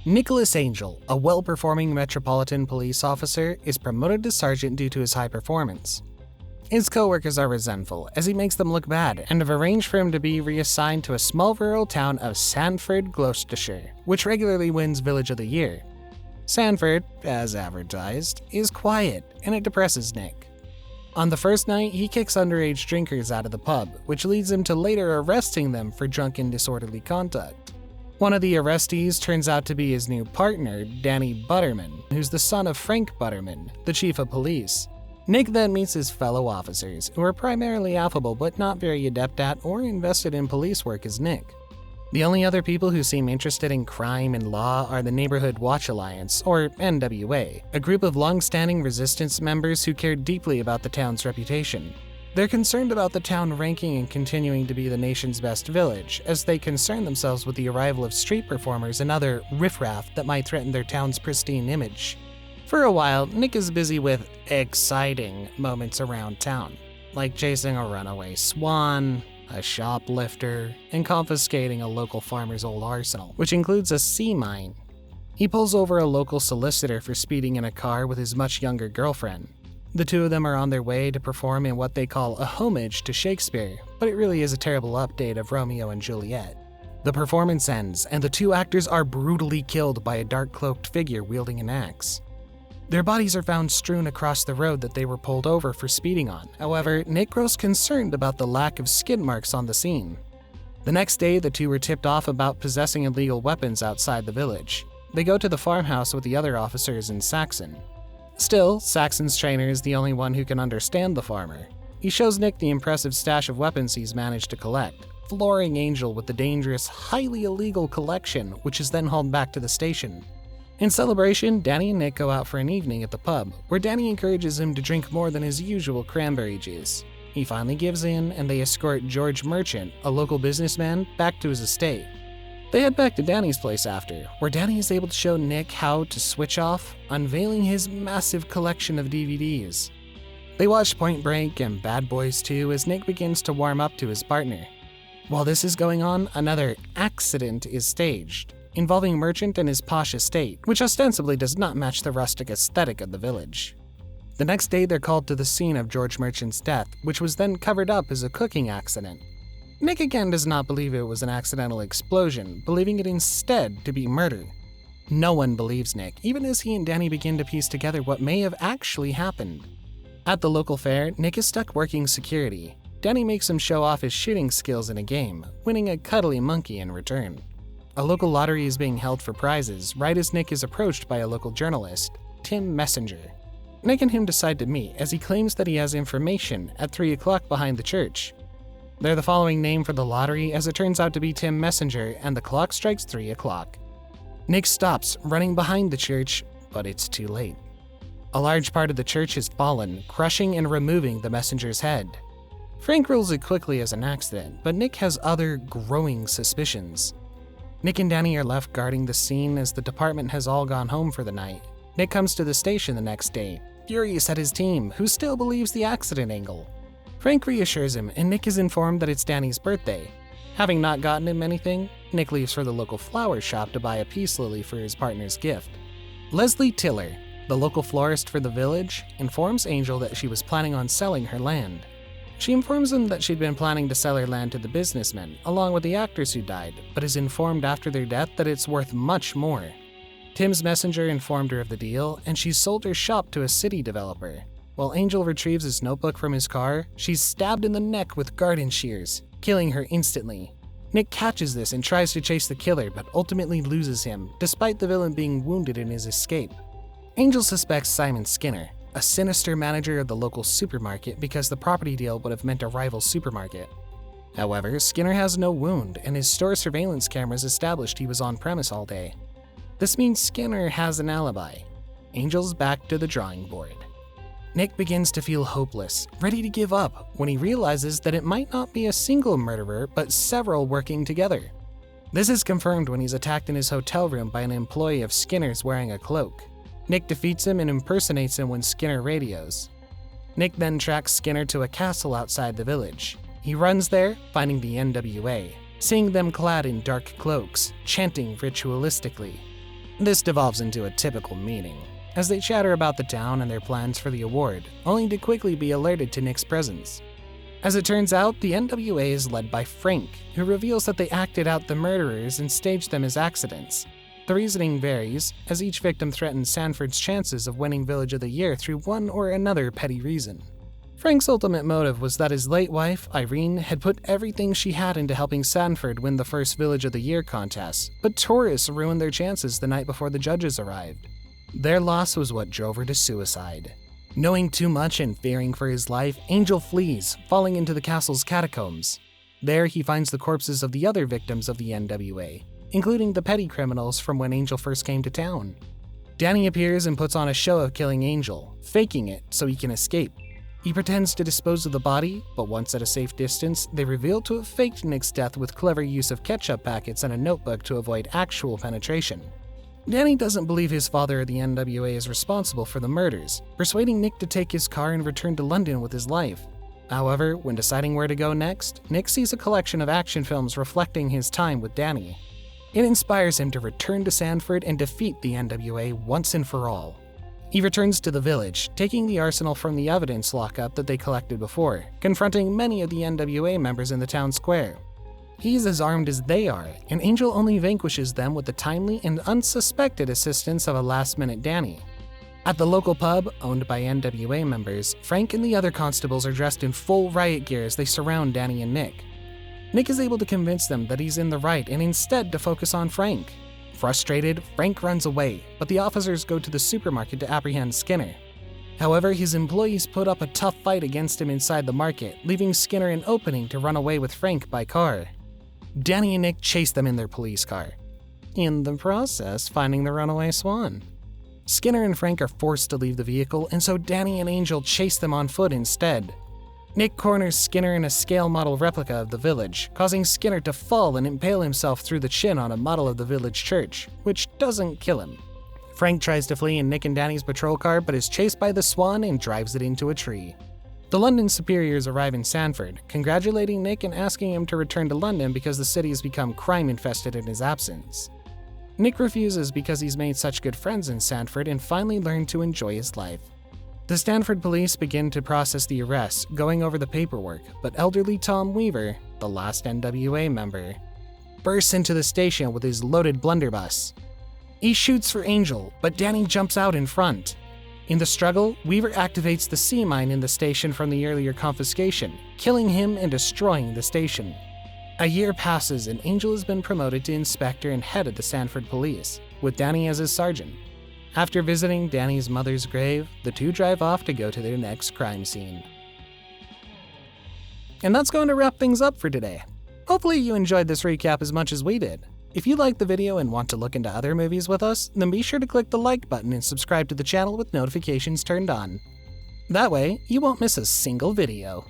Nicholas Angel, a well-performing Metropolitan Police officer, is promoted to sergeant due to his high performance. His co-workers are resentful, as he makes them look bad, and have arranged for him to be reassigned to a small rural town of Sandford, Gloucestershire, which regularly wins Village of the Year. Sandford, as advertised, is quiet, and it depresses Nick. On the first night, he kicks underage drinkers out of the pub, which leads him to later arresting them for drunken disorderly conduct. One of the arrestees turns out to be his new partner, Danny Butterman, who's the son of Frank Butterman, the chief of police. Nick then meets his fellow officers, who are primarily affable but not very adept at or invested in police work as Nick. The only other people who seem interested in crime and law are the Neighborhood Watch Alliance, or NWA, a group of long-standing resistance members who care deeply about the town's reputation. They're concerned about the town ranking and continuing to be the nation's best village, as they concern themselves with the arrival of street performers and other riffraff that might threaten their town's pristine image. For a while, Nick is busy with exciting moments around town, like chasing a runaway swan, a shoplifter, and confiscating a local farmer's old arsenal, which includes a sea mine. He pulls over a local solicitor for speeding in a car with his much younger girlfriend. The two of them are on their way to perform in what they call a homage to Shakespeare, but it really is a terrible update of Romeo and Juliet. The performance ends, and the two actors are brutally killed by a dark-cloaked figure wielding an axe. Their bodies are found strewn across the road that they were pulled over for speeding on. However, Nick grows concerned about the lack of skid marks on the scene. The next day, the two were tipped off about possessing illegal weapons outside the village. They go to the farmhouse with the other officers in Saxon. Still, Saxon's trainer is the only one who can understand the farmer. He shows Nick the impressive stash of weapons he's managed to collect, flooring Angel with the dangerous, highly illegal collection, which is then hauled back to the station. In celebration, Danny and Nick go out for an evening at the pub, where Danny encourages him to drink more than his usual cranberry juice. He finally gives in, and they escort George Merchant, a local businessman, back to his estate. They head back to Danny's place after, where Danny is able to show Nick how to switch off, unveiling his massive collection of DVDs. They watch Point Break and Bad Boys 2 as Nick begins to warm up to his partner. While this is going on, another accident is staged, involving Merchant and his posh estate, which ostensibly does not match the rustic aesthetic of the village. The next day, they're called to the scene of George Merchant's death, which was then covered up as a cooking accident. Nick again does not believe it was an accidental explosion, believing it instead to be murder. No one believes Nick, even as he and Danny begin to piece together what may have actually happened. At the local fair, Nick is stuck working security. Danny makes him show off his shooting skills in a game, winning a cuddly monkey in return. A local lottery is being held for prizes, right as Nick is approached by a local journalist, Tim Messenger. Nick and him decide to meet, as he claims that he has information at 3 o'clock behind the church. They're the following name for the lottery, as it turns out to be Tim Messenger, and the clock strikes 3 o'clock. Nick stops, running behind the church, but it's too late. A large part of the church has fallen, crushing and removing the messenger's head. Frank rules it quickly as an accident, but Nick has other growing suspicions. Nick and Danny are left guarding the scene as the department has all gone home for the night. Nick comes to the station the next day, furious at his team, who still believes the accident angle. Frank reassures him, and Nick is informed that it's Danny's birthday. Having not gotten him anything, Nick leaves for the local flower shop to buy a peace lily for his partner's gift. Leslie Tiller, the local florist for the village, informs Angel that she was planning on selling her land. She informs him that she'd been planning to sell her land to the businessmen, along with the actors who died, but is informed after their death that it's worth much more. Tim's messenger informed her of the deal, and she's sold her shop to a city developer. While Angel retrieves his notebook from his car, she's stabbed in the neck with garden shears, killing her instantly. Nick catches this and tries to chase the killer, but ultimately loses him, despite the villain being wounded in his escape. Angel suspects Simon Skinner, a sinister manager of the local supermarket, because the property deal would have meant a rival supermarket. However, Skinner has no wound, and his store surveillance cameras established he was on premise all day. This means Skinner has an alibi. Angel's back to the drawing board. Nick begins to feel hopeless, ready to give up, when he realizes that it might not be a single murderer, but several working together. This is confirmed when he's attacked in his hotel room by an employee of Skinner's wearing a cloak. Nick defeats him and impersonates him when Skinner radios. Nick then tracks Skinner to a castle outside the village. He runs there, finding the NWA, seeing them clad in dark cloaks, chanting ritualistically. This devolves into a typical meeting, as they chatter about the town and their plans for the award, only to quickly be alerted to Nick's presence. As it turns out, the NWA is led by Frank, who reveals that they acted out the murderers and staged them as accidents. The reasoning varies, as each victim threatens Sanford's chances of winning Village of the Year through one or another petty reason. Frank's ultimate motive was that his late wife, Irene, had put everything she had into helping Sanford win the first Village of the Year contest, but tourists ruined their chances the night before the judges arrived. Their loss was what drove her to suicide. Knowing too much and fearing for his life, Angel flees, falling into the castle's catacombs. There, he finds the corpses of the other victims of the NWA, including the petty criminals from when Angel first came to town. Danny appears and puts on a show of killing Angel, faking it so he can escape. He pretends to dispose of the body, but once at a safe distance, they reveal to have faked Nick's death with clever use of ketchup packets and a notebook to avoid actual penetration. Danny doesn't believe his father or the NWA is responsible for the murders, persuading Nick to take his car and return to London with his life. However, when deciding where to go next, Nick sees a collection of action films reflecting his time with Danny. It inspires him to return to Sanford and defeat the NWA once and for all. He returns to the village, taking the arsenal from the evidence lockup that they collected before, confronting many of the NWA members in the town square. He's as armed as they are, and Angel only vanquishes them with the timely and unsuspected assistance of a last-minute Danny. At the local pub, owned by NWA members, Frank and the other constables are dressed in full riot gear as they surround Danny and Nick. Nick is able to convince them that he's in the right and instead to focus on Frank. Frustrated, Frank runs away, but the officers go to the supermarket to apprehend Skinner. However, his employees put up a tough fight against him inside the market, leaving Skinner an opening to run away with Frank by car. Danny and Nick chase them in their police car, in the process finding the runaway swan. Skinner and Frank are forced to leave the vehicle, and so Danny and Angel chase them on foot instead. Nick corners Skinner in a scale model replica of the village, causing Skinner to fall and impale himself through the chin on a model of the village church, which doesn't kill him. Frank tries to flee in Nick and Danny's patrol car, but is chased by the swan and drives it into a tree. The London superiors arrive in Sanford, congratulating Nick and asking him to return to London because the city has become crime-infested in his absence. Nick refuses because he's made such good friends in Sanford and finally learned to enjoy his life. The Stanford police begin to process the arrest, going over the paperwork, but elderly Tom Weaver, the last NWA member, bursts into the station with his loaded blunderbuss. He shoots for Angel, but Danny jumps out in front. In the struggle, Weaver activates the sea mine in the station from the earlier confiscation, killing him and destroying the station. A year passes and Angel has been promoted to inspector and head of the Sanford police, with Danny as his sergeant. After visiting Danny's mother's grave, the two drive off to go to their next crime scene. And that's going to wrap things up for today. Hopefully you enjoyed this recap as much as we did. If you liked the video and want to look into other movies with us, then be sure to click the like button and subscribe to the channel with notifications turned on. That way, you won't miss a single video.